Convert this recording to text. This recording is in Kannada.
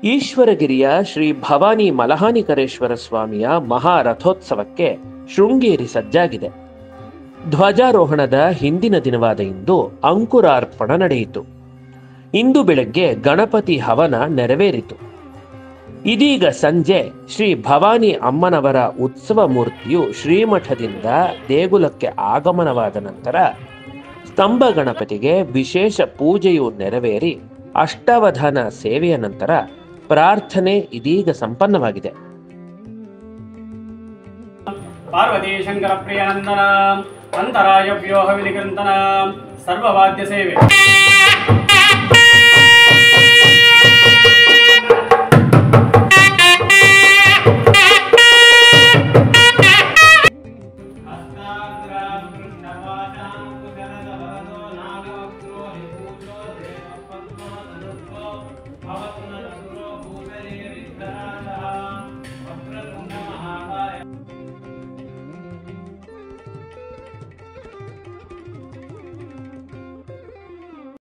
ಈಶ್ವರಗಿರಿಯ ಶ್ರೀ ಭವಾನಿ ಮಲಹಾನಿಕರೇಶ್ವರ ಸ್ವಾಮಿಯ ಮಹಾರಥೋತ್ಸವಕ್ಕೆ ಶೃಂಗೇರಿ ಸಜ್ಜಾಗಿದೆ. ಧ್ವಜಾರೋಹಣದ ಹಿಂದಿನ ದಿನವಾದ ಇಂದು ಅಂಕುರಾರ್ಪಣ ನಡೆಯಿತು. ಇಂದು ಬೆಳಗ್ಗೆ ಗಣಪತಿ ಹವನ ನೆರವೇರಿತು. ಇದೀಗ ಸಂಜೆ ಶ್ರೀ ಭವಾನಿ ಅಮ್ಮನವರ ಉತ್ಸವ ಮೂರ್ತಿಯು ಶ್ರೀಮಠದಿಂದ ದೇಗುಲಕ್ಕೆ ಆಗಮನವಾದ ನಂತರ ಸ್ತಂಭ ಗಣಪತಿಗೆ ವಿಶೇಷ ಪೂಜೆಯು ನೆರವೇರಿ ಅಷ್ಟಾವಧಾನ ಸೇವೆಯ ನಂತರ ಪ್ರಾರ್ಥನೆ ಇದೀಗ ಸಂಪನ್ನವಾಗಿದೆ. ಪಾರ್ವತಿ ಶಂಕರ ಪ್ರಿಯನಂದನ ಅಂತರಾಯ ವ್ಯೂಹ ವಿನಿಕೃಂತನ ಸರ್ವವಾದ್ಯ ಸೇವೆ